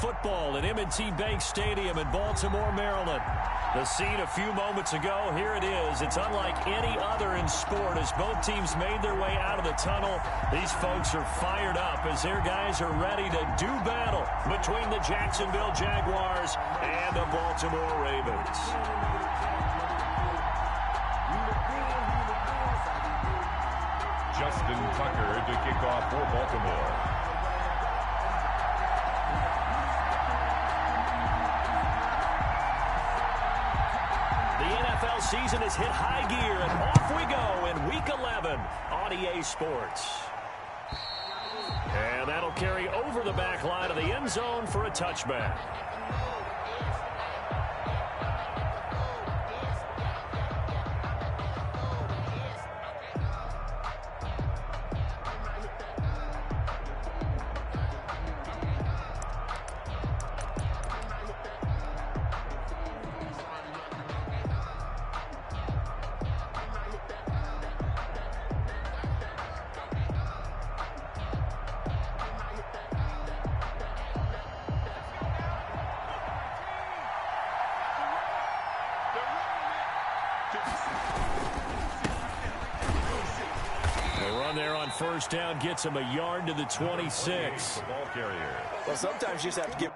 football at M&T Bank Stadium in Baltimore, Maryland. The scene a few moments ago, here it is. It's unlike any other in sport as both teams made their way out of the tunnel. These folks are fired up as their guys are ready to do battle between the Jacksonville Jaguars and the Baltimore Ravens. Justin Tucker to kick off for Baltimore. NFL season has hit high gear, and off we go in Week 11 on EA Sports. And that'll carry over the back line of the end zone for a touchback. First down gets him a yard to the 26. Ball carrier. Well, sometimes you just have to give.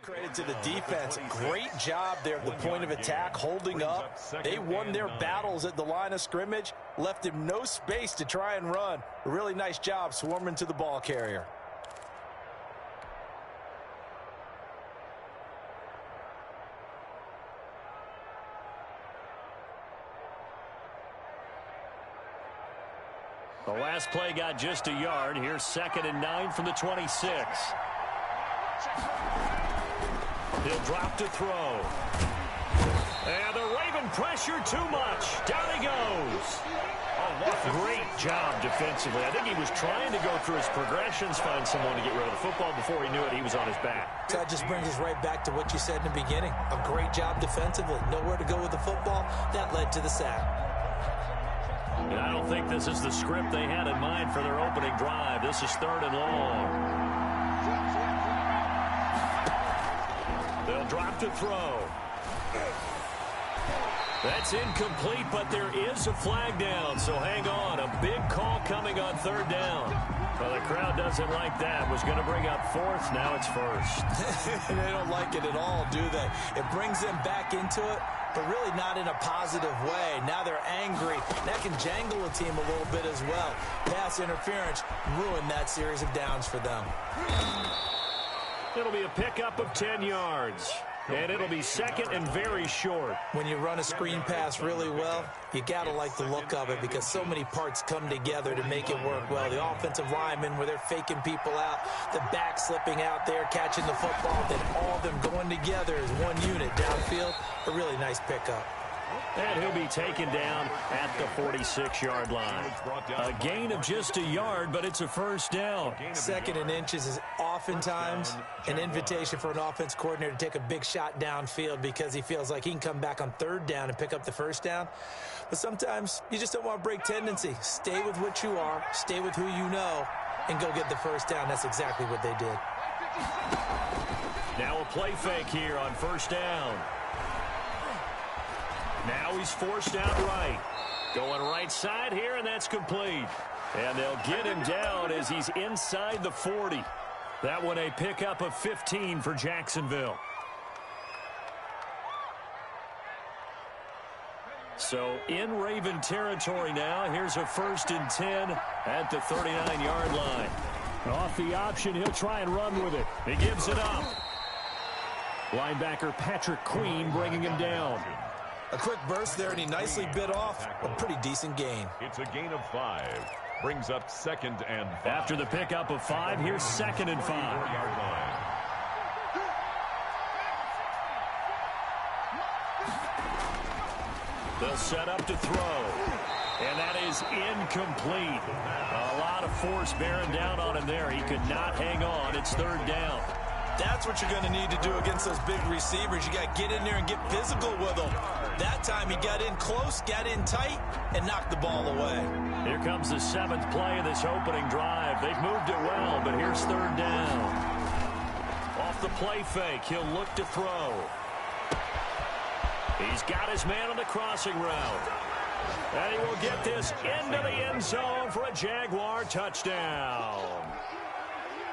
Credit to the defense. Great job there at the point of attack, holding up. They won their battles at the line of scrimmage, left him no space to try and run. A really nice job swarming to the ball carrier. The last play got just a yard. Here's 2nd and 9 from the 26. He'll drop to throw. And the Raven pressure too much. Down he goes. Great job defensively. I think he was trying to go through his progressions, find someone to get rid of the football. Before he knew it, he was on his back. So that just brings us right back to what you said in the beginning. A great job defensively. Nowhere to go with the football. That led to the sack. And I don't think this is the script they had in mind for their opening drive. This is 3rd and long. They'll drop to throw. That's incomplete, but there is a flag down, so hang on. A big call coming on 3rd down. Well, the crowd doesn't like that. Was going to bring up 4th, now it's 1st. They don't like it at all, do they? It brings them back into it, but really not in a positive way. Now they're angry. That can jangle a team a little bit as well. Pass interference ruined that series of downs for them. It'll be a pickup of 10 yards. And it'll be 2nd and very short. When you run a screen pass really well, you got to like the look of it because so many parts come together to make it work well. The offensive linemen, where they're faking people out, the back slipping out there, catching the football, then all of them going together as one unit downfield. A really nice pickup. And he'll be taken down at the 46-yard line. A gain of just a yard, but it's a 1st down. 2nd and inches is oftentimes an invitation for an offense coordinator to take a big shot downfield because he feels like he can come back on 3rd down and pick up the 1st down. But sometimes you just don't want to break tendency. Stay with what you are, stay with who you know, and go get the 1st down. That's exactly what they did. Now a play fake here on 1st down. Now he's forced out right. Going right side here, and that's complete. And they'll get him down as he's inside the 40. That one a pickup of 15 for Jacksonville. So in Raven territory now. Here's a 1st and 10 at the 39-yard line. Off the option, he'll try and run with it. He gives it up. Linebacker Patrick Queen bringing him down. A quick burst there, and he nicely bit off a pretty decent gain. It's a gain of 5. Brings up 2nd and 5. After the pickup of 5, here's 2nd and 5. 4-yard line. They'll set up to throw. And that is incomplete. A lot of force bearing down on him there. He could not hang on. It's 3rd down. That's what you're going to need to do against those big receivers. You got to get in there and get physical with them. That time he got in close, got in tight, and knocked the ball away. Here comes the 7th play of this opening drive. They've moved it well, but here's 3rd down. Off the play fake, he'll look to throw. He's got his man on the crossing route. And he will get this into the end zone for a Jaguar touchdown.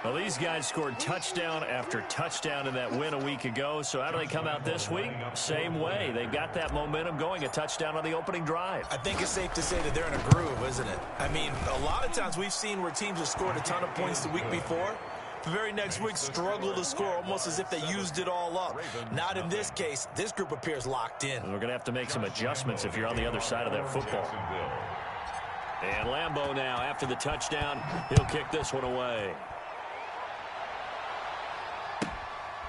Well, these guys scored touchdown after touchdown in that win a week ago. So how do they come out this week? Same way. They've got that momentum going, a touchdown on the opening drive. I think it's safe to say that they're in a groove, isn't it? I mean, a lot of times we've seen where teams have scored a ton of points the week before. The very next week struggle to score almost as if they used it all up. Not in this case. This group appears locked in. We're going to have to make some adjustments if you're on the other side of that football. And Lambeau now, after the touchdown, he'll kick this one away.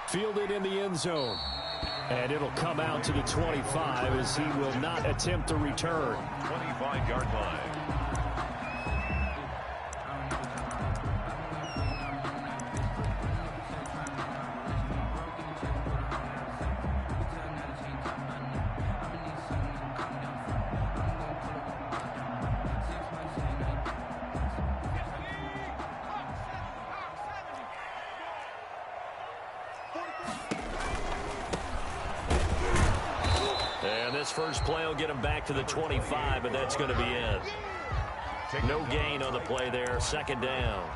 Fielded in the end zone. And it'll come out to the 25 as he will not attempt to return. 25-yard line. This first play will get him back to the 25, but that's going to be it. No gain on the play there. 2nd down.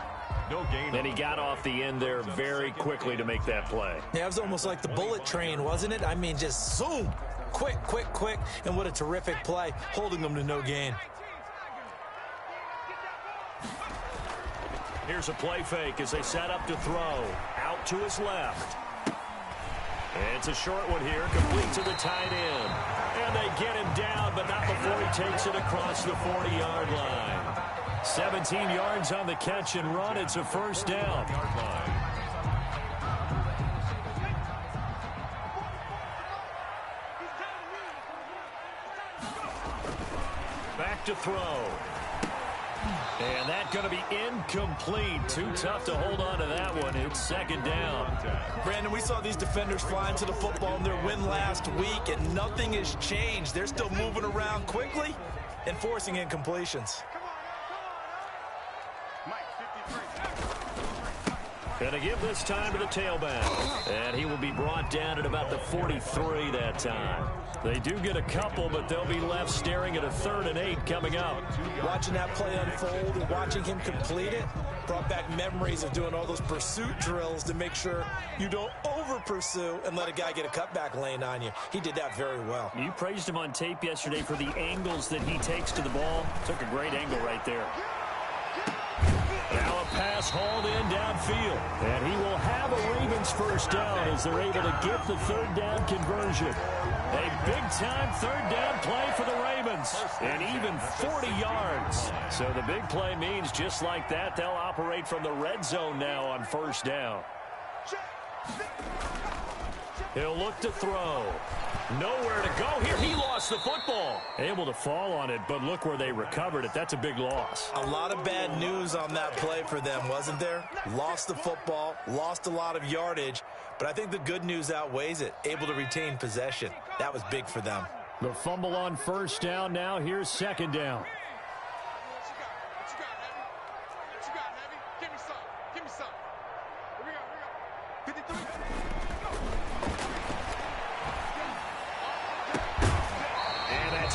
No gain. And he got off the end there very quickly to make that play. Yeah, it was almost like the bullet train, wasn't it? I mean, just zoom. Quick, quick, quick. And what a terrific play, holding them to no gain. Here's a play fake as they set up to throw. Out to his left. It's a short one here, complete to the tight end. And they get him down, but not before he takes it across the 40-yard line. 17 yards on the catch and run. It's a 1st down. Back to throw. And that's going to be incomplete. Too tough to hold on to that one. It's 2nd down. Brandon, we saw these defenders flying to the football in their win last week, and nothing has changed. They're still moving around quickly and forcing incompletions. Going to give this time to the tailback. And he will be brought down at about the 43 that time. They do get a couple, but they'll be left staring at a 3rd and 8 coming up. Watching that play unfold and watching him complete it brought back memories of doing all those pursuit drills to make sure you don't over-pursue and let a guy get a cutback lane on you. He did that very well. You praised him on tape yesterday for the angles that he takes to the ball. Took a great angle right there. Now a pass hauled in downfield. And he will have a Ravens 1st down as they're able to get the 3rd down conversion. A big-time 3rd down play for the Ravens. And even 40 yards. So the big play means just like that, they'll operate from the red zone now on 1st down. He'll look to throw. Nowhere to go here. He lost the football. Able to fall on it, but look where they recovered it. That's a big loss. A lot of bad news on that play for them, wasn't there? Lost the football, lost a lot of yardage, but I think the good news outweighs it. Able to retain possession. That was big for them. The fumble on 1st down now. Here's 2nd down.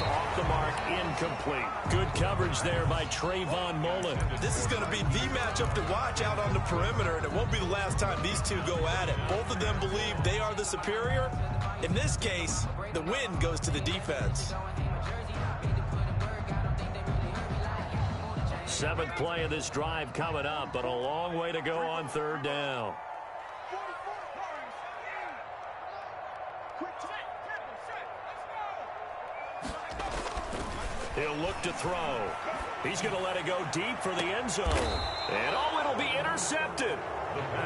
That's off the mark, incomplete. Good coverage there by Trayvon Mullen. This is going to be the matchup to watch out on the perimeter, and it won't be the last time these two go at it. Both of them believe they are the superior. In this case, the win goes to the defense. Seventh play of this drive coming up, but a long way to go on third down. He'll look to throw. He's going to let it go deep for the end zone. And it'll be intercepted.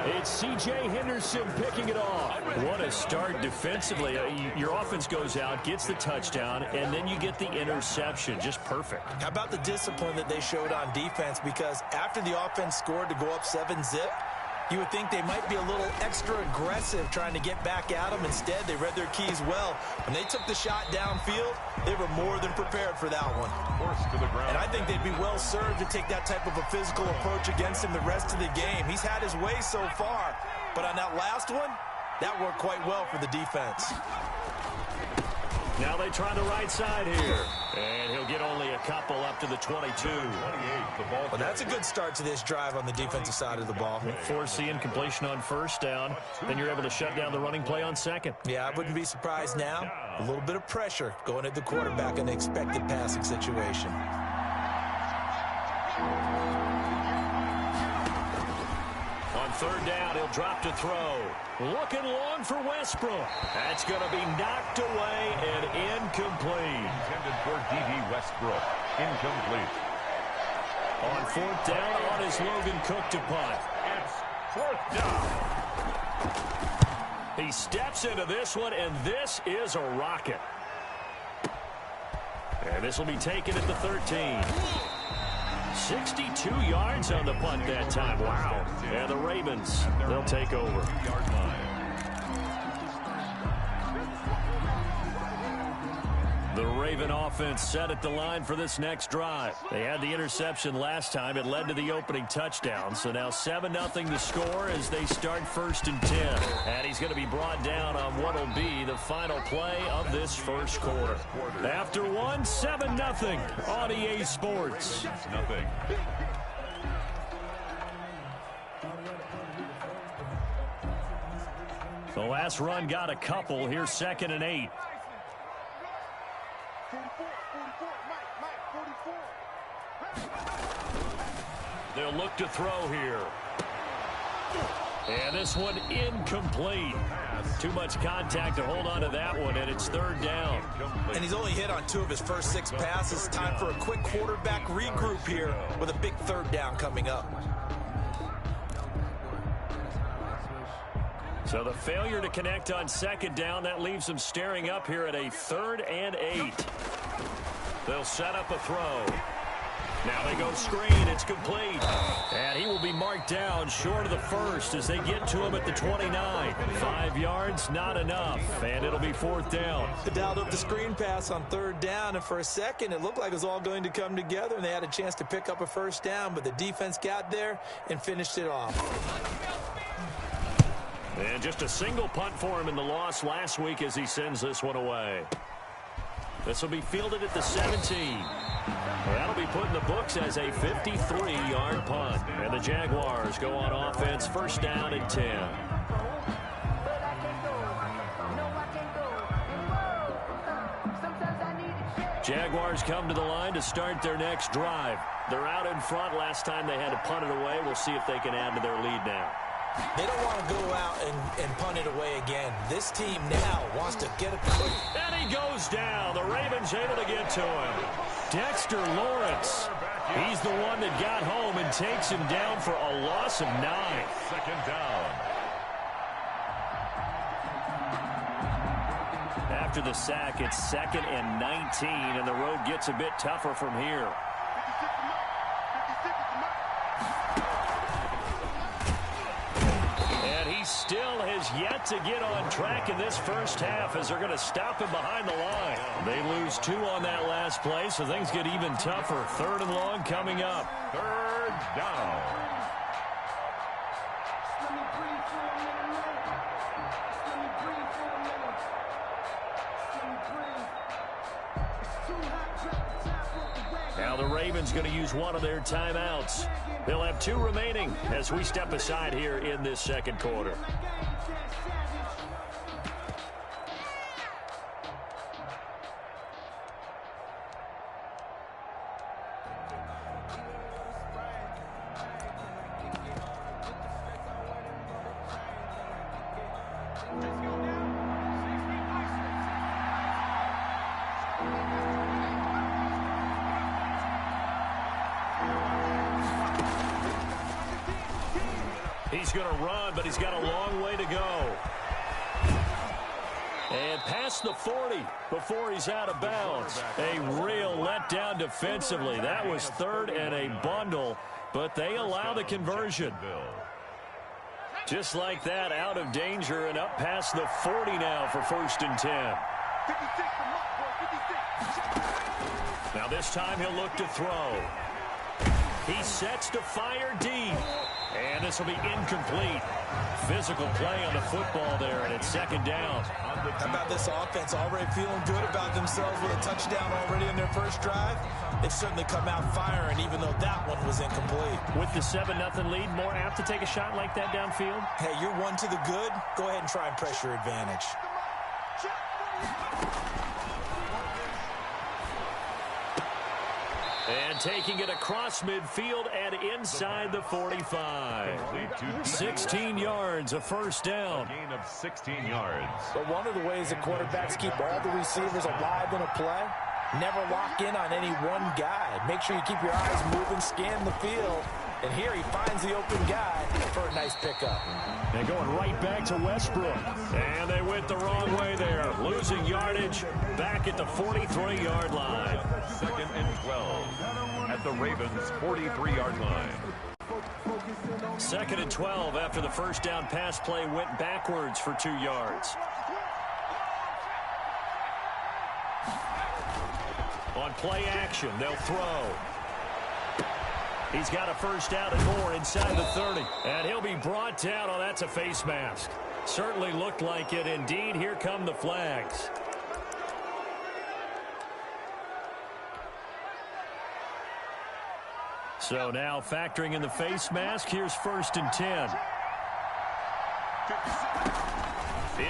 It's C.J. Henderson picking it off. What a start defensively. Your offense goes out, gets the touchdown, and then you get the interception. Just perfect. How about the discipline that they showed on defense? Because after the offense scored to go up 7-zip, you would think they might be a little extra aggressive trying to get back at them. Instead, they read their keys well. When they took the shot downfield, they were more than prepared for that one. Forced to the ground. And I think they'd be well served to take that type of a physical approach against him the rest of the game. He's had his way so far, but on that last one, that worked quite well for the defense. Now they try the right side here. And he'll get only a couple up to the 22. Well, that's a good start to this drive on the defensive side of the ball. Force the incompletion on first down. Then you're able to shut down the running play on second. Yeah, I wouldn't be surprised now. A little bit of pressure going at the quarterback in the expected passing situation. On third down, he'll drop to throw. Looking long for Westbrook. That's going to be knocked away and incomplete. Intended for D.D. Westbrook. Incomplete. On fourth down, on is Logan Cook to punt. It's fourth down. He steps into this one, and this is a rocket. And this will be taken at the 13. 62 yards on the punt that time. Wow. And the Ravens, they'll take over. Yard line. The Raven offense set at the line for this next drive. They had the interception last time. It led to the opening touchdown. So now 7-0 to score as they start 1st and 10. And he's going to be brought down on what will be the final play of this first quarter. After one, 7-0 on EA Sports. Nothing. The last run got a couple. Here's 2nd and 8. They'll look to throw here. And this one incomplete. Too much contact to hold on to that one, and it's 3rd down. And he's only hit on 2 of his first 6 passes. Time for a quick quarterback regroup here with a big 3rd down coming up. So the failure to connect on 2nd down, that leaves them staring up here at a 3rd and 8. They'll set up a throw. Now they go screen. It's complete. And he will be marked down short of the first as they get to him at the 29. 5 yards, not enough. And it'll be 4th down. They dialed up the screen pass on 3rd down, and for a second it looked like it was all going to come together, and they had a chance to pick up a 1st down, but the defense got there and finished it off. And just a single punt for him in the loss last week as he sends this one away. This will be fielded at the 17. That'll be put in the books as a 53-yard punt. And the Jaguars go on offense, 1st down and 10. Jaguars come to the line to start their next drive. They're out in front. Last time they had to punt it away. We'll see if they can add to their lead now. They don't want to go out and punt it away again. This team now wants to get a quick. And he goes down. The Ravens able to get to him. Dexter Lawrence. He's the one that got home and takes him down for a loss of 9. 2nd down. After the sack, it's 2nd and 19, and the road gets a bit tougher from here. Still has yet to get on track in this first half as they're going to stop him behind the line. They lose 2 on that last play, so things get even tougher. 3rd and long coming up. 3rd down. Now the Ravens going to use one of their timeouts. They'll have 2 remaining as we step aside here in this second quarter. He's going to run, but he's got a long way to go. And past the 40 before he's out of bounds. A real letdown defensively. That was 3rd and a bundle, but they allow the conversion. Just like that, out of danger and up past the 40 now for 1st and 10. Now this time he'll look to throw. He sets to fire deep. And this will be incomplete. Physical play on the football there, and it's 2nd down. How about this offense already feeling good about themselves with a touchdown already in their first drive? They've certainly come out firing, even though that one was incomplete. With the 7-0 lead, more apt to take a shot like that downfield? Hey, you're 1 to the good. Go ahead and try and press your advantage. And taking it across midfield and inside the 45. 16 yards, a 1st down. Gain of 16 yards. But one of the ways that quarterbacks keep all the receivers alive in a play, never lock in on any one guy. Make sure you keep your eyes moving, scan the field. And here he finds the open guy for a nice pickup. And going right back to Westbrook. And they went the wrong way there. Losing yardage back at the 43-yard line. 2nd and 12 at the Ravens' 43-yard line. 2nd and 12 after the 1st down pass play went backwards for 2 yards. On play action, they'll throw. He's got a 1st down and more inside the 30. And he'll be brought down. Oh, that's a face mask. Certainly looked like it. Indeed, here come the flags. So now factoring in the face mask, here's 1st and 10.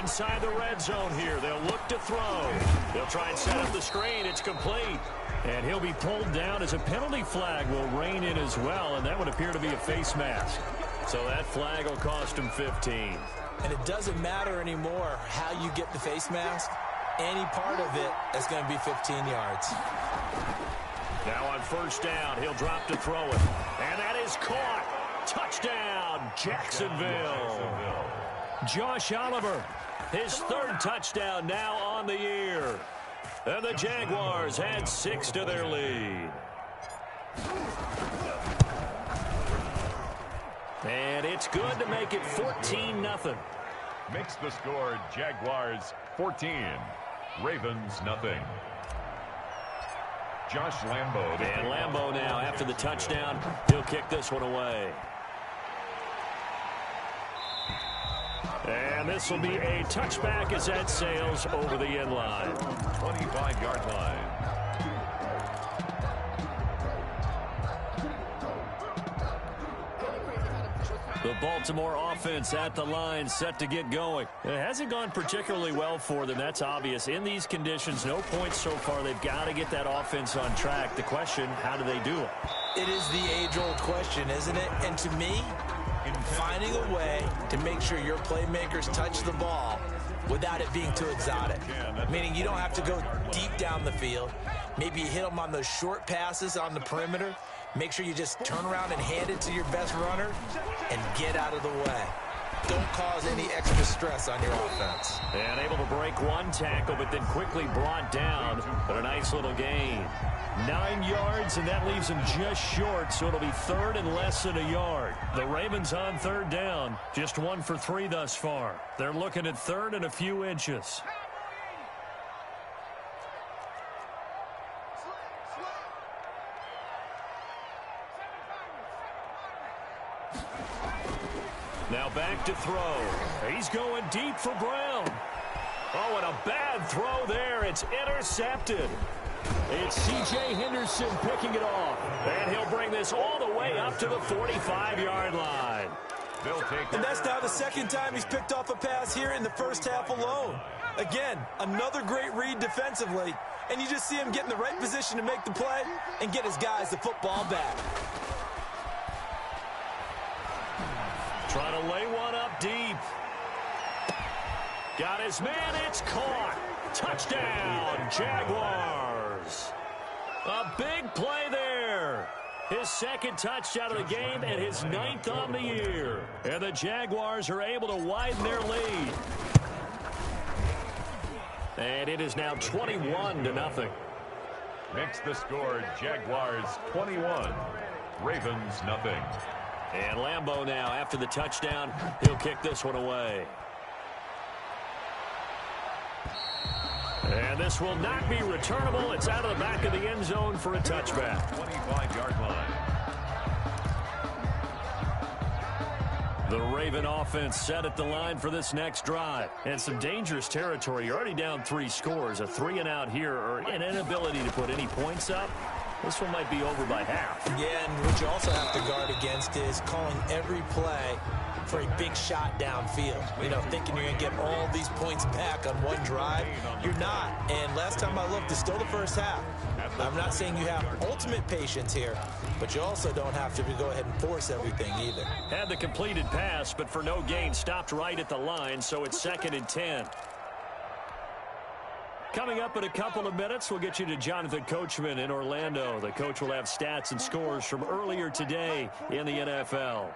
Inside the red zone here. They'll look to throw. They'll try and set up the screen. It's complete. And he'll be pulled down as a penalty flag will rein in as well, and that would appear to be a face mask. So that flag will cost him 15. And it doesn't matter anymore how you get the face mask. Any part of it is going to be 15 yards. Now on 1st down, he'll drop to throw it. And that is caught. Touchdown, Jacksonville. Josh Oliver, his 3rd touchdown now on the year. And the Jaguars add 6 to their lead. And it's good to make it 14-0. Makes the score Jaguars 14, Ravens nothing. Josh Lambo. And Lambo now, after the touchdown, he'll kick this one away. And this will be a touchback as that sails over the end line. 25-yard line. The Baltimore offense at the line, set to get going. It hasn't gone particularly well for them, that's obvious. In these conditions, no points so far. They've got to get that offense on track. The question, how do they do it? It is the age-old question, isn't it? And to me, finding a way to make sure your playmakers touch the ball without it being too exotic. Meaning you don't have to go deep down the field. Maybe you hit them on those short passes on the perimeter. Make sure you just turn around and hand it to your best runner and get out of the way. Don't cause any extra stress on your offense. And able to break one tackle, but then quickly brought down. But a nice little gain. 9 yards, and that leaves him just short, so it'll be 3rd and less than a yard. The Ravens on 3rd down, just 1 for 3 thus far. They're looking at 3rd and a few inches. Now back to throw. He's going deep for Brown. Oh, and a bad throw there. It's intercepted. It's C.J. Henderson picking it off. And he'll bring this all the way up to the 45-yard line. And that's now the second time he's picked off a pass here in the first half alone. Again, another great read defensively. And you just see him get in the right position to make the play and get his guys the football back. Trying to lay one up deep. Got his man. It's caught. Touchdown, Jaguars. A big play there. His second touchdown of the game and his 9th on the year. And the Jaguars are able to widen their lead. And it is now 21-0. Next the score, Jaguars 21, Ravens nothing. And Lambeau now, after the touchdown, he'll kick this one away. And this will not be returnable. It's out of the back of the end zone for a touchback. 25-yard line. The Raven offense set at the line for this next drive. And some dangerous territory. You're already down 3 scores. A 3-and-out here or an inability to put any points up. This one might be over by half. Yeah, and what you also have to guard against is calling every play for a big shot downfield. You know, thinking you're going to get all these points back on one drive. You're not. And last time I looked, it's still the first half. I'm not saying you have ultimate patience here, but you also don't have to go ahead and force everything either. Had the completed pass, but for no gain, stopped right at the line, so it's 2nd and 10. Coming up in a couple of minutes, we'll get you to Jonathan Coachman in Orlando. The coach will have stats and scores from earlier today in the NFL.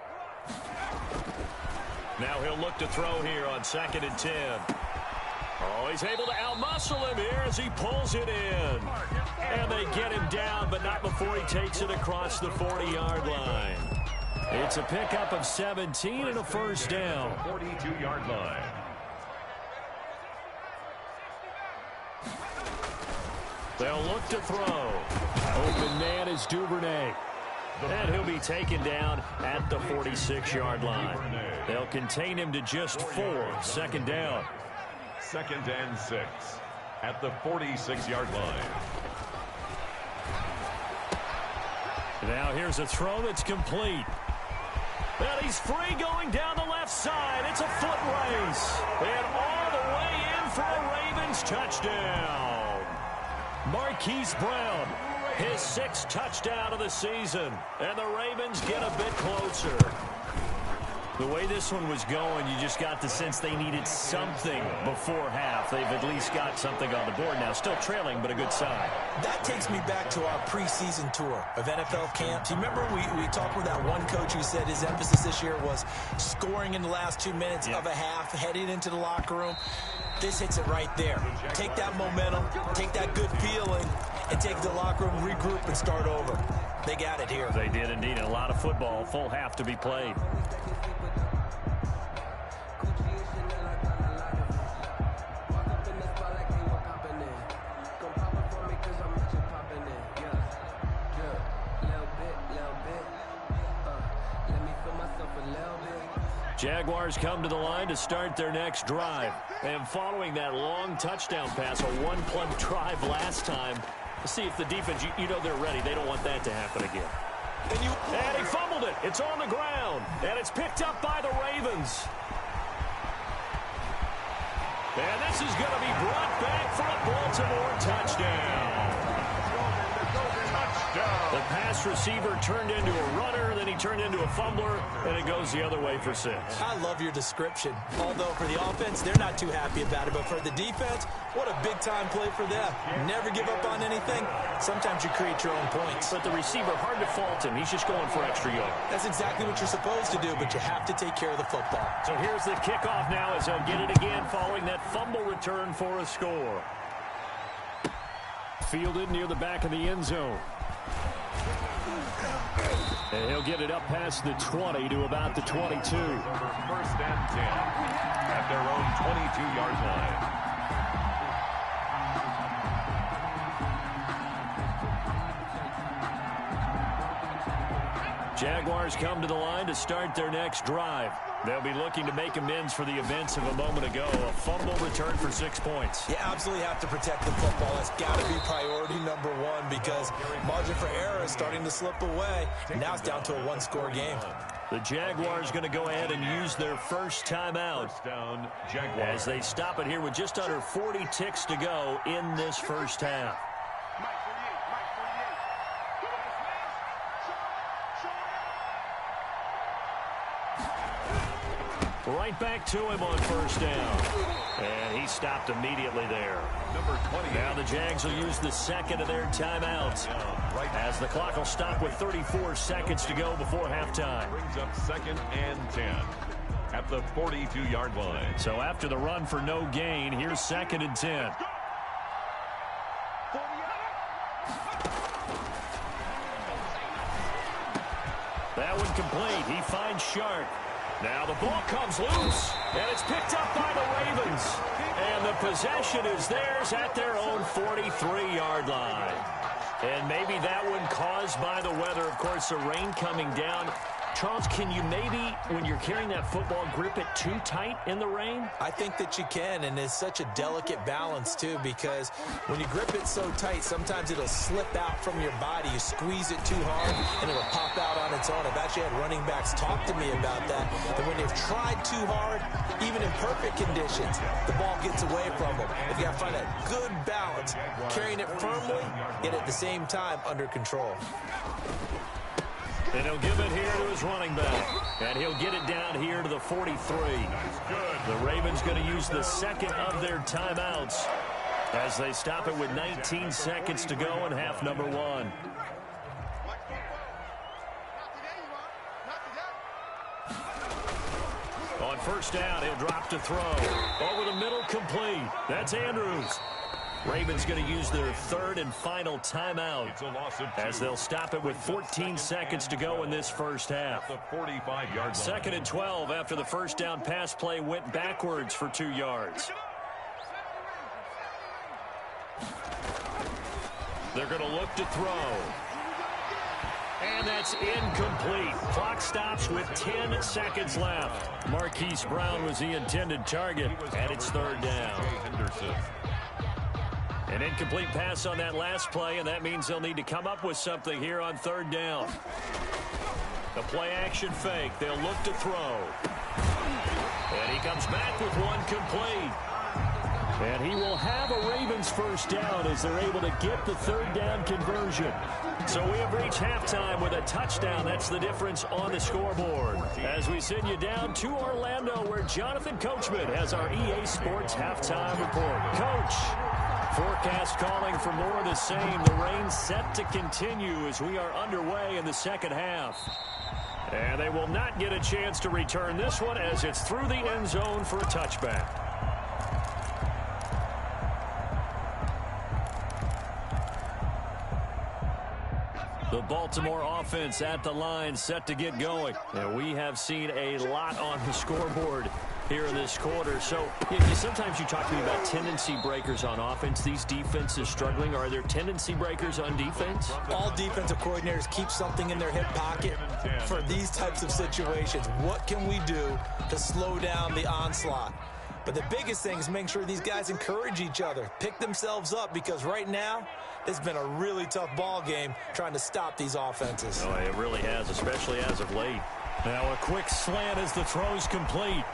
Now he'll look to throw here on 2nd and 10. Oh, he's able to outmuscle him here as he pulls it in. And they get him down, but not before he takes it across the 40-yard line. It's a pickup of 17 and a first down. 42-yard line. They'll look to throw. Open man is Duvernay. And he'll be taken down at the 46-yard line. They'll contain him to just 4. 2nd down. 2nd and 6 at the 46-yard line. Now here's a throw that's complete. And he's free going down the left side. It's a foot race. And all the way in for a Ravens touchdown. Marquise Brown, his 6th touchdown of the season. And the Ravens get a bit closer. The way this one was going, you just got the sense they needed something before half. They've at least got something on the board now. Still trailing, but a good sign. That takes me back to our preseason tour of NFL camps. You remember we talked with that one coach who said his emphasis this year was scoring in the last 2 minutes of a half, heading into the locker room. This hits it right there. Take that momentum, take that good feeling, and take the locker room, regroup, and start over. They got it here. They did indeed. A lot of football, full half to be played. Jaguars come to the line to start their next drive. And following that long touchdown pass, a one-play drive last time, let's see if the defense, you know they're ready. They don't want that to happen again. And he fumbled it. It's on the ground. And it's picked up by the Ravens. And this is going to be brought back for a Baltimore touchdown. The pass receiver turned into a runner, then he turned into a fumbler, and it goes the other way for 6. I love your description. Although for the offense, they're not too happy about it. But for the defense, what a big-time play for them. Never give up on anything. Sometimes you create your own points. But the receiver, hard to fault him. He's just going for extra yard. That's exactly what you're supposed to do, but you have to take care of the football. So here's the kickoff now as they'll get it again following that fumble return for a score. Fielded near the back of the end zone. And he'll get it up past the 20 to about the 22. 1st and 10 at their own 22-yard line. Jaguars come to the line to start their next drive. They'll be looking to make amends for the events of a moment ago. A fumble return for 6 points. You absolutely have to protect the football. That's got to be priority number one because margin for error is starting to slip away. And now it's down to a one-score game. The Jaguars going to go ahead and use their first timeout as they stop it here with just under 40 ticks to go in this first half. Right back to him on first down. And he stopped immediately there. Number 20. Now the Jags will use the second of their timeouts as the clock will stop with 34 seconds to go before halftime. Brings up 2nd and 10 at the 42-yard line. So after the run for no gain, here's 2nd and 10. That one complete. He finds Sharp. Now the ball comes loose, and it's picked up by the Ravens. And the possession is theirs at their own 43-yard line. And maybe that one caused by the weather. Of course, the rain coming down. Charles, can you maybe, when you're carrying that football, grip it too tight in the rain? I think that you can, and it's such a delicate balance, too, because when you grip it so tight, sometimes it'll slip out from your body. You squeeze it too hard, and it'll pop out on its own. I've actually had running backs talk to me about that. And when they've tried too hard, even in perfect conditions, the ball gets away from them. If you got to find a good balance, carrying it firmly, yet at the same time under control. And he'll give it here to his running back. And he'll get it down here to the 43. The Ravens going to use the second of their timeouts as they stop it with 19 seconds to go in half number one. On first down, he'll drop to throw. Over the middle, complete. That's Andrews. Ravens going to use their third and final timeout as they'll stop it with 14 seconds to go in this first half. The 45-yard line. 2nd and 12 after the first down pass play went backwards for 2 yards. They're going to look to throw. And that's incomplete. Clock stops with 10 seconds left. Marquise Brown was the intended target, and it's 3rd down. An incomplete pass on that last play, and that means they'll need to come up with something here on 3rd down. The play action fake. They'll look to throw. And he comes back with one complete. And he will have a Ravens first down as they're able to get the 3rd down conversion. So we have reached halftime with a touchdown. That's the difference on the scoreboard. As we send you down to Orlando, where Jonathan Coachman has our EA Sports halftime report. Coach, forecast calling for more of the same. The rain set to continue as we are underway in the second half. And they will not get a chance to return this one as it's through the end zone for a touchback. The Baltimore offense at the line, set to get going. And we have seen a lot on the scoreboard here in this quarter. So sometimes you talk to me about tendency breakers on offense. These defenses struggling. Are there tendency breakers on defense? All defensive coordinators keep something in their hip pocket for these types of situations. What can we do to slow down the onslaught? But the biggest thing is making sure these guys encourage each other, pick themselves up, because right now it's been a really tough ball game trying to stop these offenses. Oh, it really has, especially as of late. Now a quick slant as the throw's complete.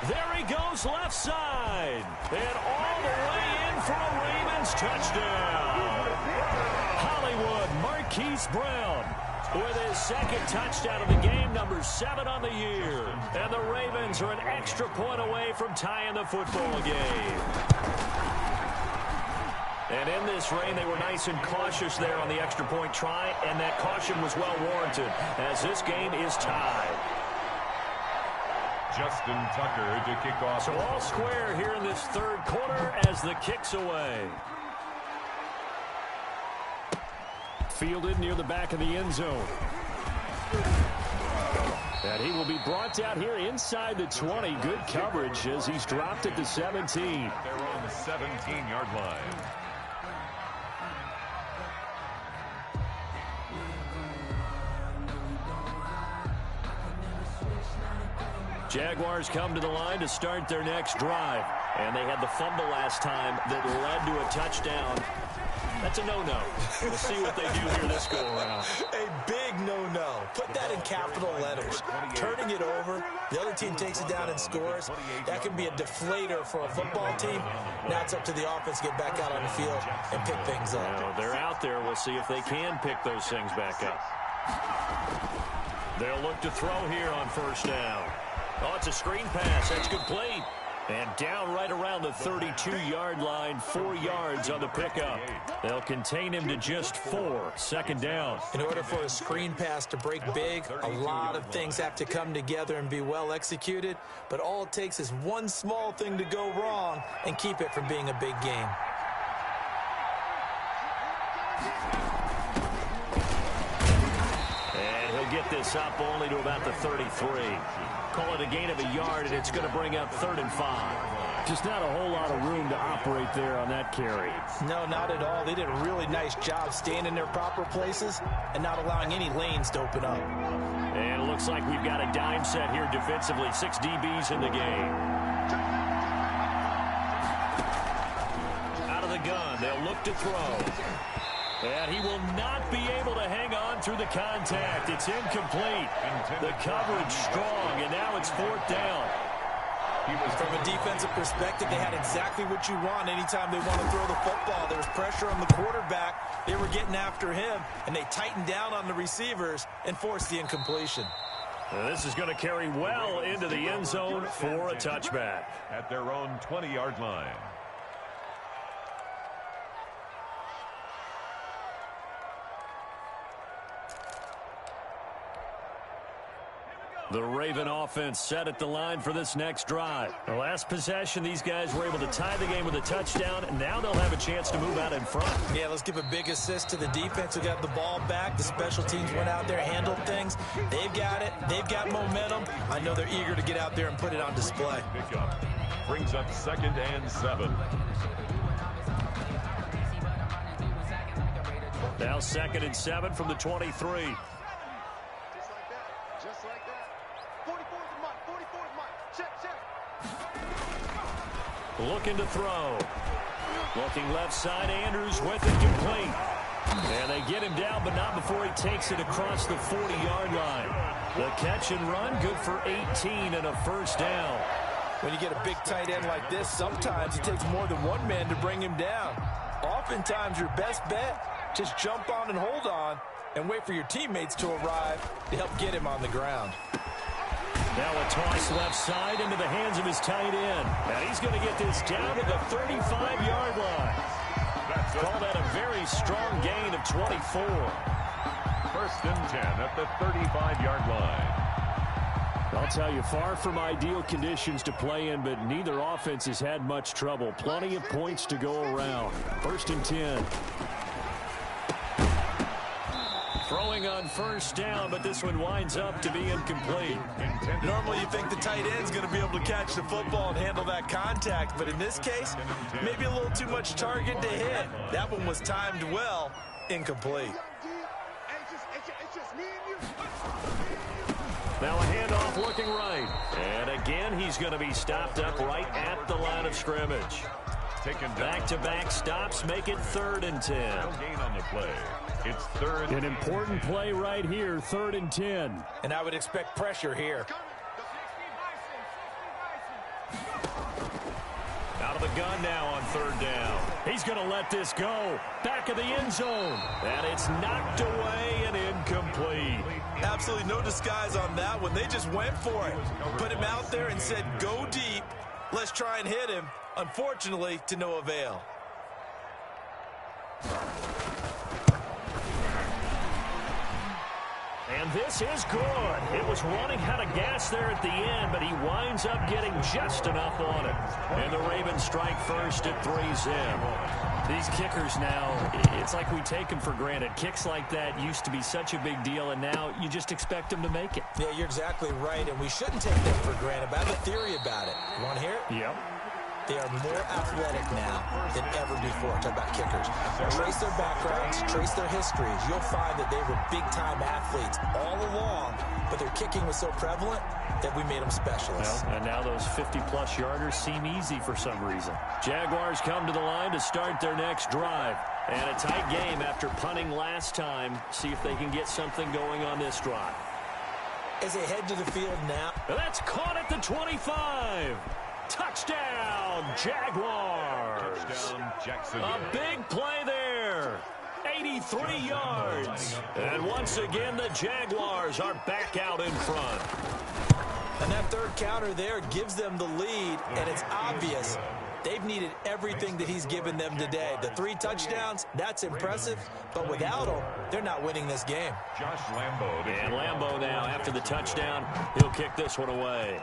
There he goes left side. And all the way in for a Ravens touchdown. Hollywood Marquise Brown with his second touchdown of the game, number 7 on the year. And the Ravens are an extra point away from tying the football game. And in this rain, they were nice and cautious there on the extra point try, and that caution was well warranted as this game is tied. Justin Tucker to kick off. So all square here in this third quarter as the kick's away. Fielded near the back of the end zone. And he will be brought down here inside the 20. Good coverage as he's dropped at the 17. They're on the 17-yard line. Jaguars come to the line to start their next drive. And they had the fumble last time that led to a touchdown. That's a no-no. We'll see what they do here this go-around. A big no-no. Put that in capital letters. Turning it over, the other team takes it down and scores. That can be a deflator for a football team. Now it's up to the offense to get back out on the field and pick things up. Well, they're out there. We'll see if they can pick those things back up. They'll look to throw here on first down. Oh, it's a screen pass. That's complete. And down right around the 32-yard line, 4 yards on the pickup. They'll contain him to just 4. Second down. In order for a screen pass to break big, a lot of things have to come together and be well executed. But all it takes is one small thing to go wrong and keep it from being a big game. And he'll get this up only to about the 33. Call it a gain of a yard, and it's going to bring up 3rd and 5. Just not a whole lot of room to operate there on that carry. No, not at all. They did a really nice job staying in their proper places and not allowing any lanes to open up. And it looks like we've got a dime set here defensively. 6 DBs in the game. Out of the gun, they'll look to throw. And he will not be able to hang on through the contact. It's incomplete. The coverage strong, and now it's 4th down. From a defensive perspective, they had exactly what you want anytime they want to throw the football. There was pressure on the quarterback. They were getting after him, and they tightened down on the receivers and forced the incompletion. This is going to carry well into the end zone for a touchback. At their own 20-yard line. The Raven offense set at the line for this next drive. The last possession, these guys were able to tie the game with a touchdown, and now they'll have a chance to move out in front. Yeah, let's give a big assist to the defense who got the ball back. The special teams went out there, handled things. They've got it. They've got momentum. I know they're eager to get out there and put it on display. Pickup brings up 2nd and 7. Now 2nd and 7 from the 23. Looking to throw. Looking left side, Andrews with it complete. And they get him down, but not before he takes it across the 40-yard line. The catch and run, good for 18 and a first down. When you get a big tight end like this, sometimes it takes more than one man to bring him down. Oftentimes, your best bet, just jump on and hold on and wait for your teammates to arrive to help get him on the ground. Now a toss left side into the hands of his tight end. And he's going to get this down to the 35-yard line. Call that a very strong gain of 24. 1st and 10 at the 35-yard line. I'll tell you, far from ideal conditions to play in, but neither offense has had much trouble. Plenty of points to go around. 1st and 10. Throwing on first down, but this one winds up to be incomplete. Normally you think the tight end's going to be able to catch the football and handle that contact, but in this case, maybe a little too much target to hit. That one was timed well, incomplete. Now a handoff looking right. And again, he's going to be stopped up right at the line of scrimmage. Back-to-back stops make it 3rd and 10. No gain on the play. It's 3rd. An important play right here, 3rd and 10. And I would expect pressure here. Out of the gun now on 3rd down. He's going to let this go. Back of the end zone. And it's knocked away and incomplete. Absolutely no disguise on that one. They just went for it. Put him out there and said, go deep. Let's try and hit him. Unfortunately, to no avail. And this is good. It was running out of gas there at the end, but he winds up getting just enough on it. And the Ravens strike first at 3-zip. These kickers now, it's like we take them for granted. Kicks like that used to be such a big deal, and now you just expect them to make it. Yeah, you're exactly right, and we shouldn't take them for granted. But I have a theory about it. You want to hear it? Yep. They are more athletic now than ever before. Talk about kickers. Trace their backgrounds, trace their histories. You'll find that they were big-time athletes all along, but their kicking was so prevalent that we made them specialists. Well, and now those 50-plus yarders seem easy for some reason. Jaguars come to the line to start their next drive. And a tight game after punting last time. See if they can get something going on this drive. As they head to the field now. That's caught at the 25. Touchdown, Jaguars. Touchdown, Jacksonville. A big play there. 83 yards. And once again, the Jaguars are back out in front. And that third counter there gives them the lead, and it's obvious. They've needed everything that he's given them today. The 3 touchdowns, that's impressive, but without him, they're not winning this game. Josh Lambo. And Lambo now, after the touchdown, he'll kick this one away.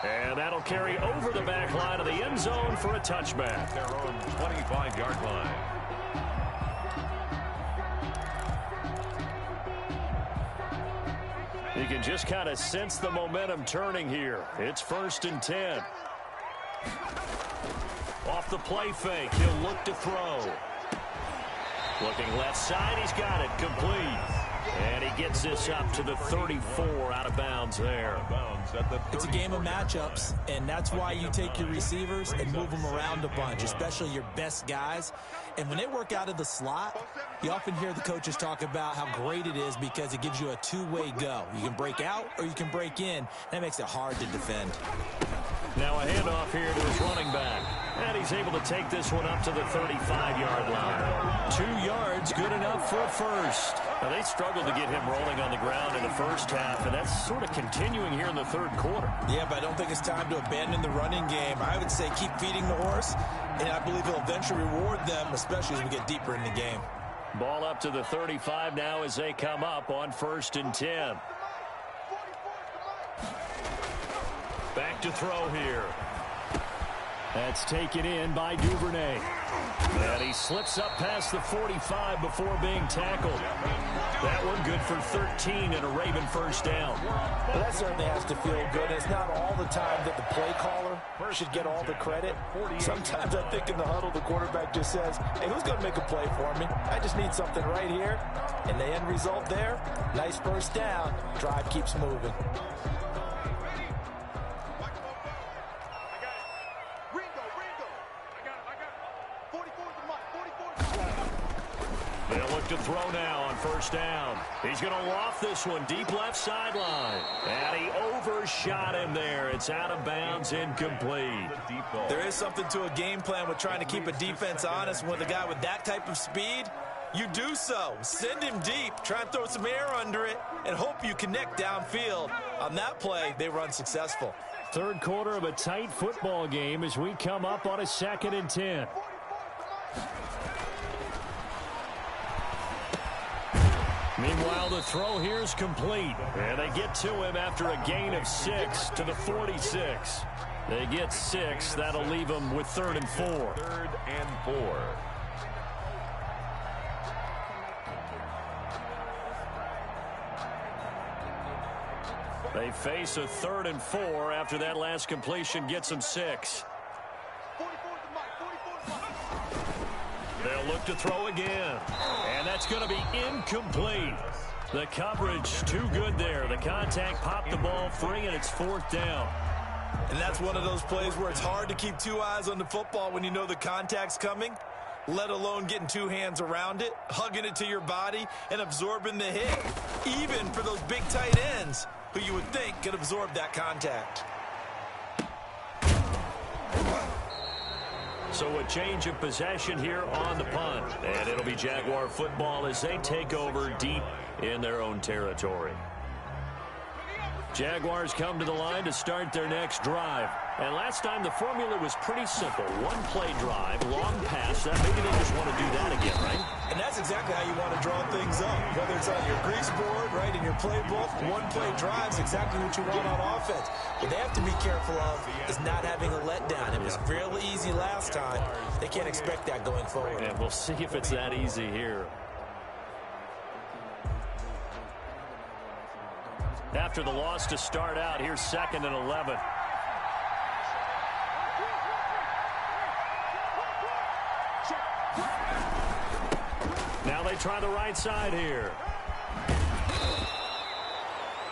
And that'll carry over the back line of the end zone for a touchback. Their own 25-yard line. You can just kind of sense the momentum turning here. It's 1st and 10. Off the play fake, he'll look to throw. Looking left side, he's got it, complete. And he gets this up to the 34, out of bounds there. It's a game of matchups, and that's why you take your receivers and move them around a bunch, especially your best guys. And when they work out of the slot, you often hear the coaches talk about how great it is because it gives you a two-way go. You can break out or you can break in. That makes it hard to defend. Now a handoff here to his running back. And he's able to take this one up to the 35-yard line. 2 yards, good enough for a first. Now they struggled to get him rolling on the ground in the first half, and that's sort of continuing here in the third quarter. Yeah, but I don't think it's time to abandon the running game. I would say keep feeding the horse, and I believe he'll eventually reward them, especially as we get deeper in the game. Ball up to the 35 now as they come up on 1st and 10. Back to throw here. That's taken in by Duvernay. And he slips up past the 45 before being tackled. That one good for 13 and a Raven first down. Well, that certainly has to feel good. It's not all the time that the play caller should get all the credit. Sometimes I think in the huddle, the quarterback just says, hey, who's going to make a play for me? I just need something right here. And the end result there, nice first down. Drive keeps moving. They'll look to throw now on first down. He's going to loft this one deep left sideline. And he overshot him there. It's out of bounds, incomplete. There is something to a game plan with trying to keep a defense honest. With a guy with that type of speed, you do so. Send him deep, try and throw some air under it, and hope you connect downfield. On that play, they run successful. Third quarter of a tight football game as we come up on a 2nd and 10. Meanwhile, the throw here is complete. And they get to him after a gain of 6 to the 46. They get 6. That'll leave them with 3rd and 4. 3rd and 4. They face a 3rd and 4 after that last completion gets them 6. They'll look to throw again. And that's going to be incomplete. The coverage too good there. The contact popped the ball free, and it's 4th down. And that's one of those plays where it's hard to keep 2 eyes on the football when you know the contact's coming, let alone getting 2 hands around it, hugging it to your body, and absorbing the hit. Even for those big tight ends who you would think could absorb that contact. So a change of possession here on the punt. And it'll be Jaguar football as they take over deep in their own territory. Jaguars come to the line to start their next drive. And last time the formula was pretty simple. 1-play drive, long pass. Maybe they just want to do that again, right? And that's exactly how you want to draw things up. Whether it's on your grease board, right, in your playbook, 1-play drive is exactly what you want on offense. What they have to be careful of is not having a letdown. It was real easy last time. They can't expect that going forward. And we'll see if it's that easy here. After the loss to start out, here's 2nd and 11. Now they try the right side here.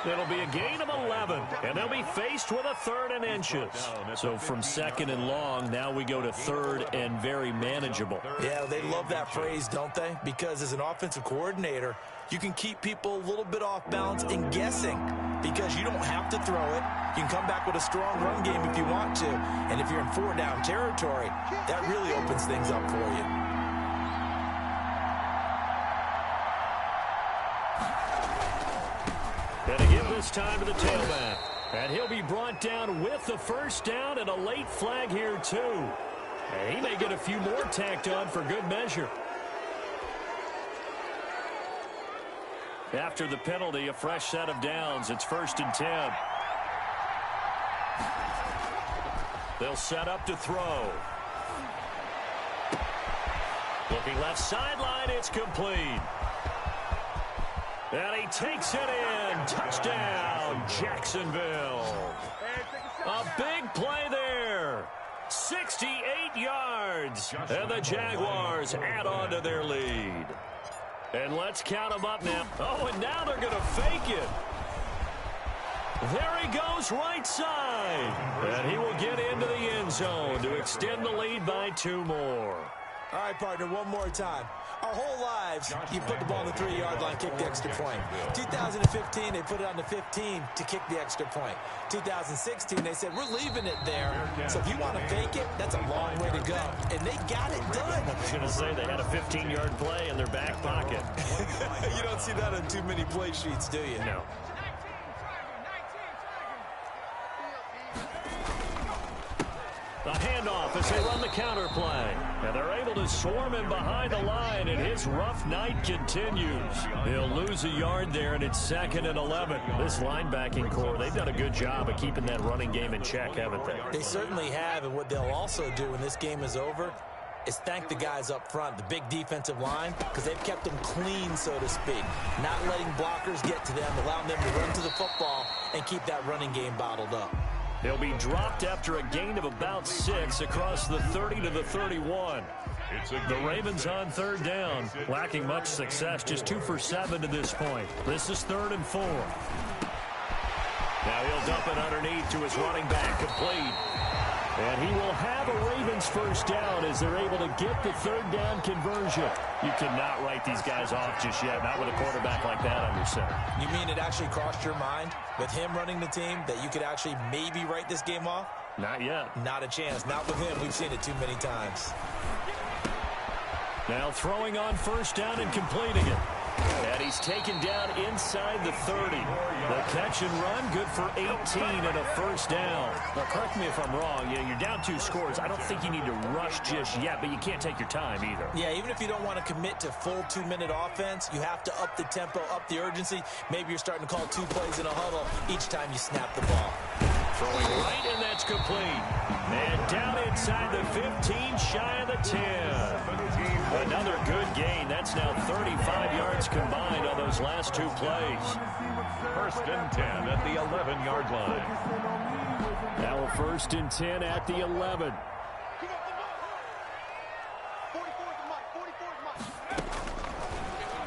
It'll be a gain of 11, and they'll be faced with a 3rd and inches. So from 2nd and long, now we go to 3rd and very manageable. Yeah, they love that phrase, don't they? Because as an offensive coordinator, you can keep people a little bit off balance and guessing because you don't have to throw it. You can come back with a strong run game if you want to. And if you're in 4-down territory, that really opens things up for you. And to give this time to the tailback. And he'll be brought down with the 1st down and a late flag here, too. And he may get a few more tacked on for good measure. After the penalty, a fresh set of downs. It's 1st and 10. They'll set up to throw. Looking left sideline, it's complete. And he takes it in. Touchdown, Jacksonville. A big play there. 68 yards. And the Jaguars add on to their lead. And let's count them up now. Oh, and now they're going to fake it. There he goes right side. And he will get into the end zone to extend the lead by 2 more. All right, partner, one more time. Our whole lives, you put the ball on the 3-yard line, kick the extra point. 2015, they put it on the 15 to kick the extra point. 2016, they said, we're leaving it there. So if you want to fake it, that's a long way to go. And they got it done. I was going to say they had a 15-yard play in their back pocket. You don't see that on too many play sheets, do you? No. A handoff as they run the counter play. And they're able to swarm him behind the line, and his rough night continues. He'll lose a yard there, and it's 2nd and 11. This linebacking core, they've done a good job of keeping that running game in check, haven't they? They certainly have, and what they'll also do when this game is over is thank the guys up front, the big defensive line, because they've kept them clean, so to speak. Not letting blockers get to them, allowing them to run to the football and keep that running game bottled up. He'll be dropped after a gain of about 6 across the 30 to the 31. The Ravens on 3rd down, lacking much success, just 2 for 7 to this point. This is 3rd and 4. Now he'll dump it underneath to his running back, complete. And he will have a Ravens 1st down as they're able to get the 3rd down conversion. You cannot write these guys off just yet, not with a quarterback like that under center. You mean it actually crossed your mind with him running the team that you could actually maybe write this game off? Not yet. Not a chance. Not with him. We've seen it too many times. Now throwing on 1st down and completing it. And he's taken down inside the 30. The catch and run, good for 18 and a 1st down. Now, correct me if I'm wrong. You're down 2 scores. I don't think you need to rush just yet, but you can't take your time either. Yeah, even if you don't want to commit to full 2-minute offense, you have to up the tempo, up the urgency. Maybe you're starting to call 2 plays in a huddle each time you snap the ball. Throwing right, and that's complete. And down inside the 15, shy of the 10. Another good gain. That's now 35 yards combined on those last 2 plays. 1st and 10 at the 11-yard line. Now a 1st and 10 at the 11.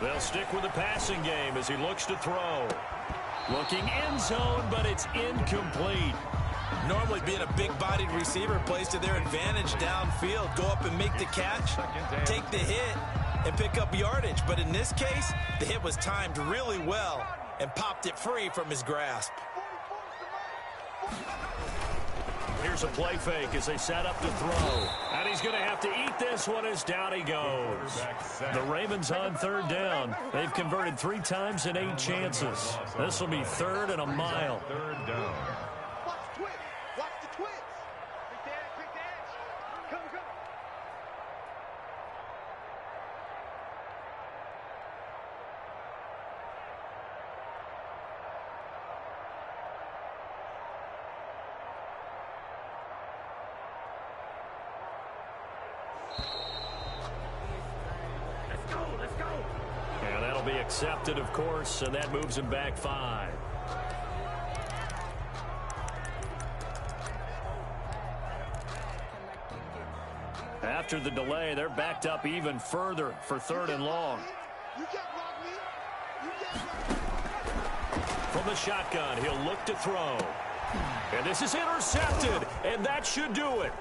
They'll stick with the passing game as he looks to throw. Looking end zone, but it's incomplete. Normally being a big-bodied receiver plays to their advantage downfield. Go up and make the catch, take the hit, and pick up yardage. But in this case, the hit was timed really well and popped it free from his grasp. Here's a play fake as they set up to throw. And he's going to have to eat this one as down he goes. The Ravens on 3rd down. They've converted 3 times in 8 chances. This will be 3rd and a mile. 3rd down. And that'll be accepted, of course, and that moves him back 5. After the delay, they're backed up even further for 3rd and long. From the shotgun, he'll look to throw. And this is intercepted, and that should do it.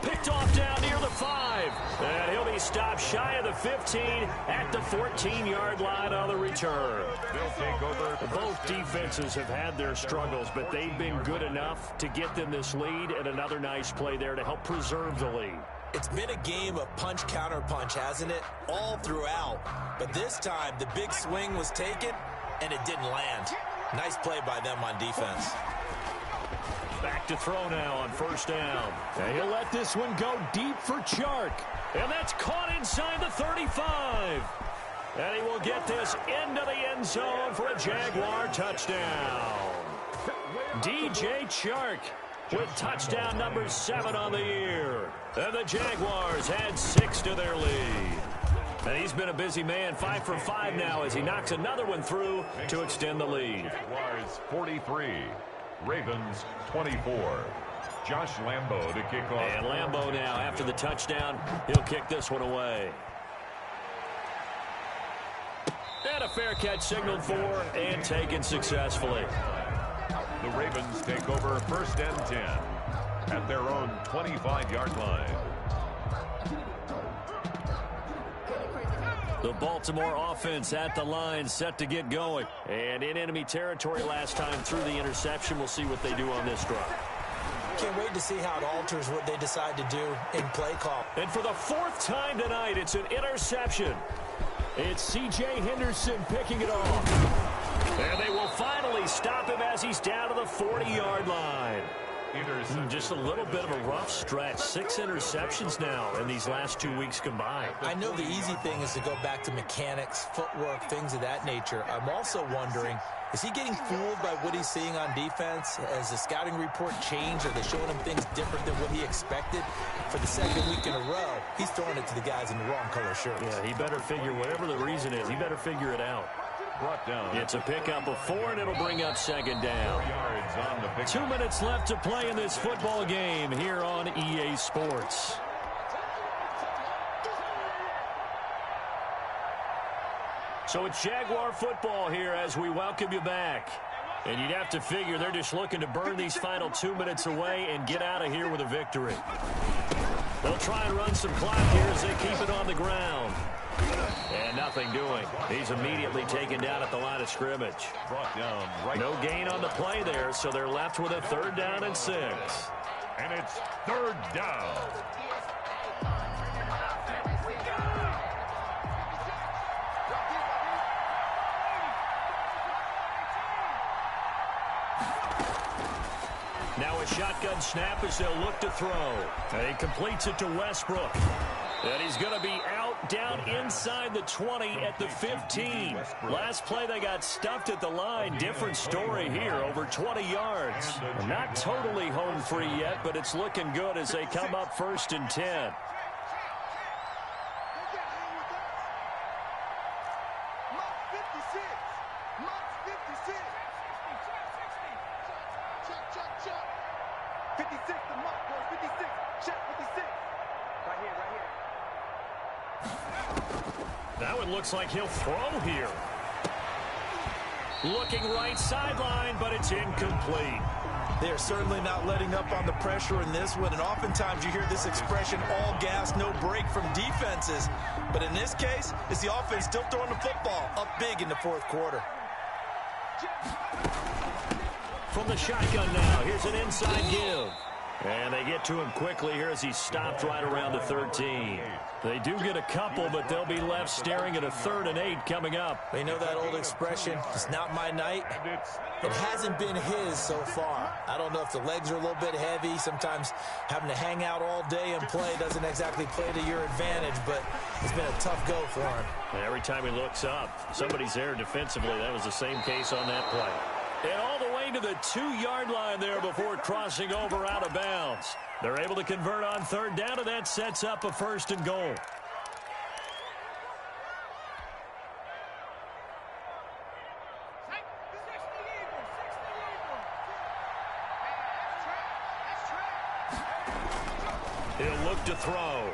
Picked off down near the 5. And he'll be stopped shy of the 15 at the 14-yard line on the return. They'll take over. Both defenses have had their struggles, but they've been good enough to get them this lead, and another nice play there to help preserve the lead. It's been a game of punch-counter-punch, hasn't it? All throughout. But this time, the big swing was taken, and it didn't land. Nice play by them on defense. Back to throw now on first down. And he'll let this one go deep for Chark. And that's caught inside the 35. And he will get this into the end zone for a Jaguar touchdown. DJ Chark with touchdown number 7 on the year. And the Jaguars add 6 to their lead. And he's been a busy man, 5 for 5 now as he knocks another one through to extend the lead. Jaguars 43, Ravens 24. Josh Lambo to kick off. And Lambo now, after the touchdown, he'll kick this one away. And a fair catch signaled for and taken successfully. The Ravens take over first and 10 at their own 25-yard line. The Baltimore offense at the line, set to get going. And in enemy territory last time through the interception. We'll see what they do on this drive. Can't wait to see how it alters what they decide to do in play call. And for the 4th time tonight, it's an interception. It's C.J. Henderson picking it off. And they will finally stop him as he's down to the 40-yard line. Just a little bit of a rough stretch. 6 interceptions now in these last 2 weeks combined. I know the easy thing is to go back to mechanics, footwork, things of that nature. I'm also wondering, is he getting fooled by what he's seeing on defense? Has the scouting report changed? Are they showing him things different than what he expected? For the 2nd week in a row, he's throwing it to the guys in the wrong color shirts. Yeah, he better figure, whatever the reason is, he better figure it out. Brought down. It's a pickup of 4, and it'll bring up 2nd down. 2 minutes left to play in this football game here on EA Sports. So it's Jaguar football here as we welcome you back. And you'd have to figure they're just looking to burn these final 2 minutes away and get out of here with a victory. They'll try and run some clock here as they keep it on the ground. And nothing doing. He's immediately taken down at the line of scrimmage. Brought down right. No gain on the play there, so they're left with a 3rd down and 6. And it's 3rd down. Now a shotgun snap as they'll look to throw. And he completes it to Westbrook. And he's going to be out down inside the 20 at the 15. Last play they got stuffed at the line. Different story here, over 20 yards. Not totally home free yet, but it's looking good as they come up 1st and 10. That one looks like he'll throw here. Looking right sideline, but it's incomplete. They're certainly not letting up on the pressure in this one, and oftentimes you hear this expression, all gas, no break from defenses. But in this case, it's the offense still throwing the football up big in the 4th quarter. From the shotgun now, here's an inside give. And they get to him quickly here as he's stopped right around the 13. They do get a couple, but they'll be left staring at a 3rd and 8 coming up. They know that old expression, it's not my night. It hasn't been his so far. I don't know if the legs are a little bit heavy. Sometimes having to hang out all day and play doesn't exactly play to your advantage, but it's been a tough go for him. And every time he looks up, somebody's there defensively. That was the same case on that play. And all the way to the 2-yard line there before crossing over out of bounds. They're able to convert on 3rd down, and that sets up a 1st and goal. He'll look to throw.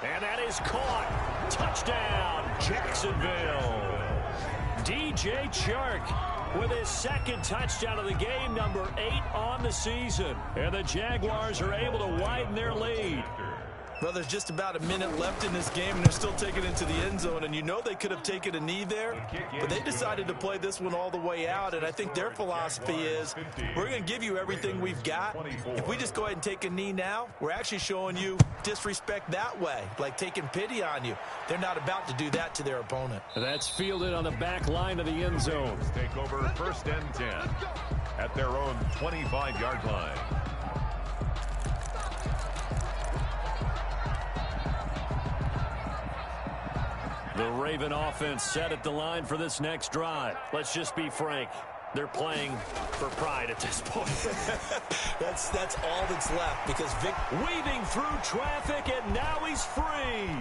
And that is caught. Touchdown, Jacksonville. DJ Chark with his second touchdown of the game, number 8 on the season. And the Jaguars are able to widen their lead. Well, there's just about a minute left in this game, and they're still taking it into the end zone. And you know they could have taken a knee there, but they decided to play this one all the way out. And I think their philosophy is, we're going to give you everything we've got. If we just go ahead and take a knee now, we're actually showing you disrespect that way, like taking pity on you. They're not about to do that to their opponent. That's fielded on the back line of the end zone. Take over 1st and 10 at their own 25-yard line. The Raven offense set at the line for this next drive. Let's just be frank. They're playing for pride at this point. That's all that's left because Vic weaving through traffic, and now he's free.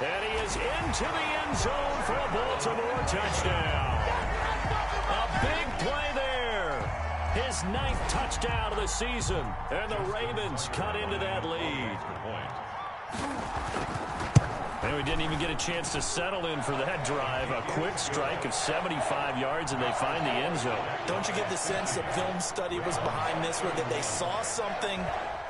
And he is into the end zone for a Baltimore touchdown. A big play there. His 9th touchdown of the season. And the Ravens cut into that lead. And we didn't even get a chance to settle in for that drive. A quick strike of 75 yards, and they find the end zone. Don't you get the sense that film study was behind this one, that they saw something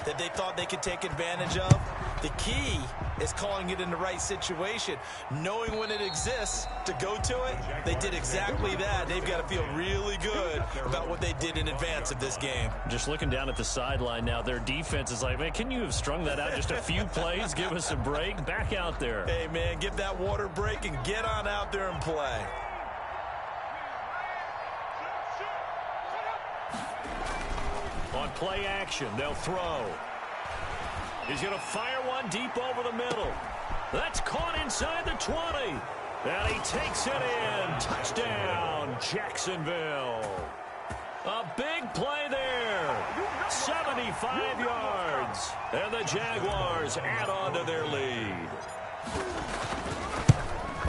that they thought they could take advantage of? The key is calling it in the right situation, knowing when it exists to go to it. They did exactly that. They've got to feel really good about what they did in advance of this game. Just looking down at the sideline now, their defense is like, man, can you have strung that out just a few plays? Give us a break. Back out there. Hey, man, get that water break and get on out there and play. On play action, they'll throw. He's going to fire one deep over the middle. That's caught inside the 20. And he takes it in. Touchdown, Jacksonville. A big play there. 75 yards. And the Jaguars add on to their lead.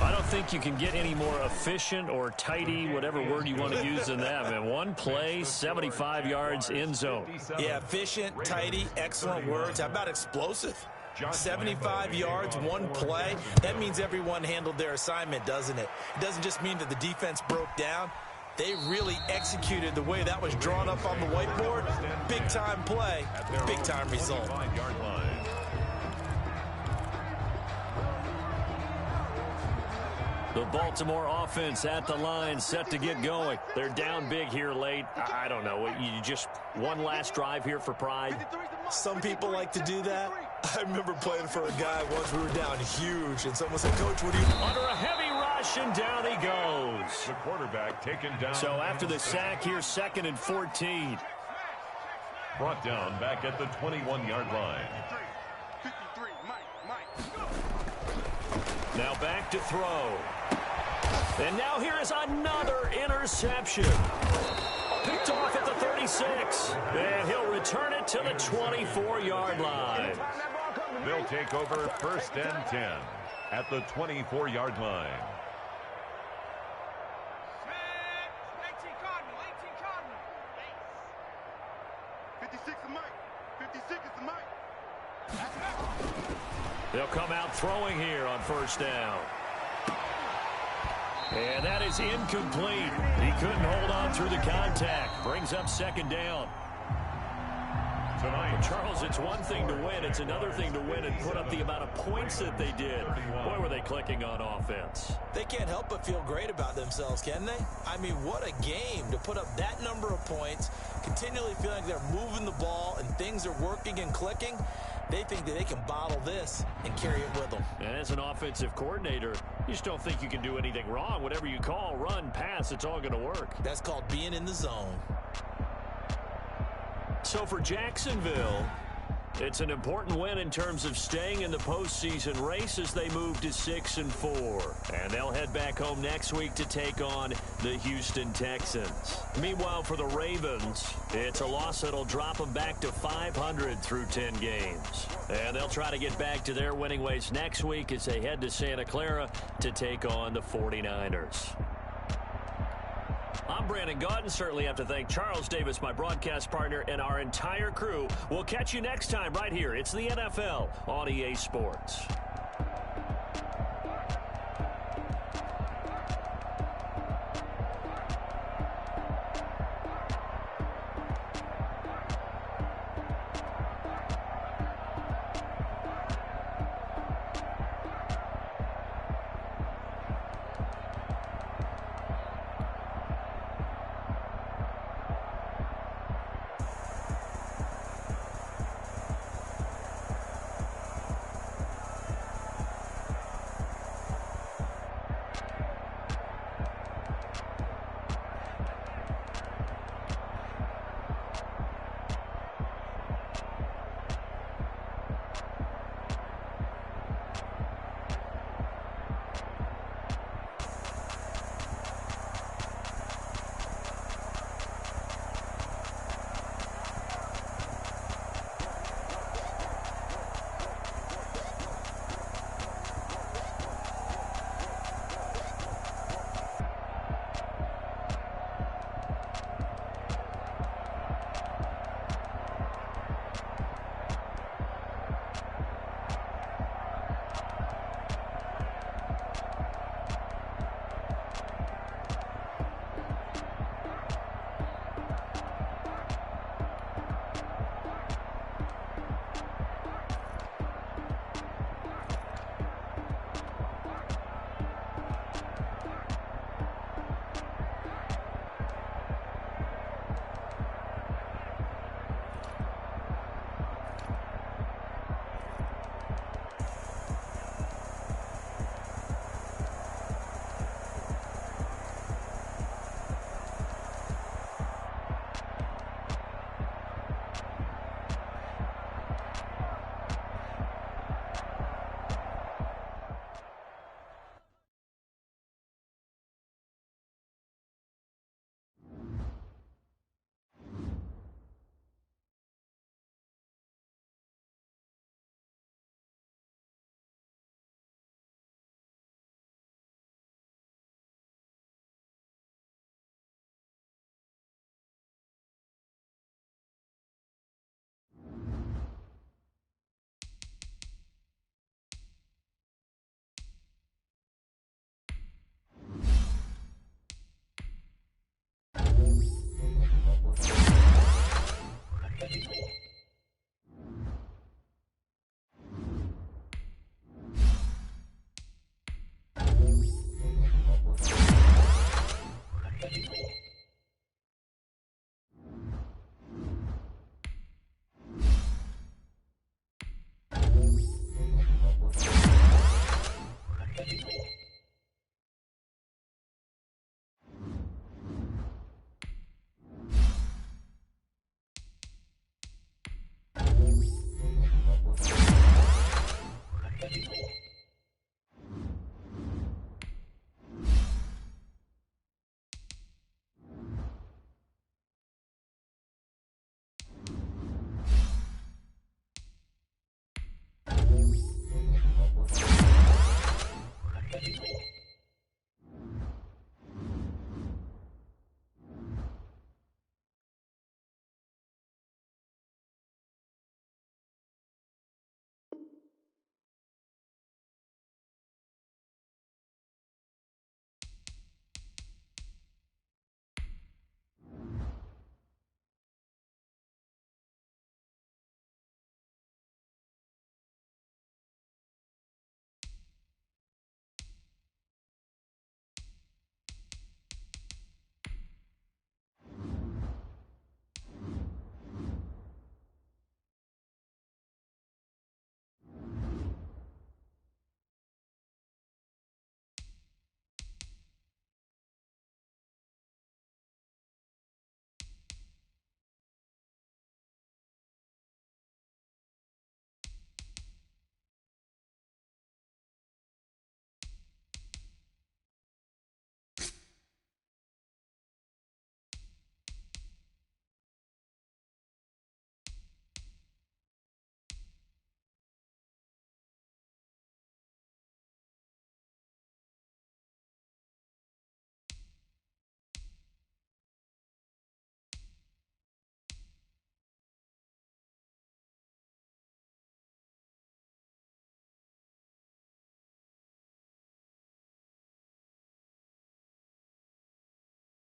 I don't think you can get any more efficient or tidy, whatever word you want to use in that. Man, one play, 75 yards, end zone. Yeah, efficient, tidy, excellent words. How about explosive? 75 yards, one play. That means everyone handled their assignment, doesn't it? It doesn't just mean that the defense broke down. They really executed the way that was drawn up on the whiteboard. Big-time play, big-time result. The Baltimore offense at the line, set to get going. They're down big here late. I don't know. You just one last drive here for pride? Some people like to do that. I remember playing for a guy once. We were down huge, and someone said, Coach, what do you... Under a heavy rush, and down he goes. The quarterback taken down. So after the sack, here's 2nd and 14. Brought down back at the 21-yard line. Now back to throw. And now here is another interception. Picked off at the 36. And he'll return it to the 24-yard line. They'll take over 1st and 10 at the 24-yard line. 56 is Mike. 56 is Mike. They'll come out throwing here on 1st down. And that is incomplete. He couldn't hold on through the contact. Brings up 2nd down. Tonight, Charles, it's one thing to win. It's another thing to win and put up the amount of points that they did. Boy, were they clicking on offense. They can't help but feel great about themselves, can they? I mean, what a game to put up that number of points, continually feeling like they're moving the ball and things are working and clicking. They think that they can bottle this and carry it with them. And as an offensive coordinator, you just don't think you can do anything wrong. Whatever you call, run, pass, it's all going to work. That's called being in the zone. So for Jacksonville, it's an important win in terms of staying in the postseason race as they move to 6-4. And they'll head back home next week to take on the Houston Texans. Meanwhile, for the Ravens, it's a loss that'll drop them back to 500 through 10 games. And they'll try to get back to their winning ways next week as they head to Santa Clara to take on the 49ers. I'm Brandon Gaudin. Certainly have to thank Charles Davis, my broadcast partner, and our entire crew. We'll catch you next time right here. It's the NFL on EA Sports.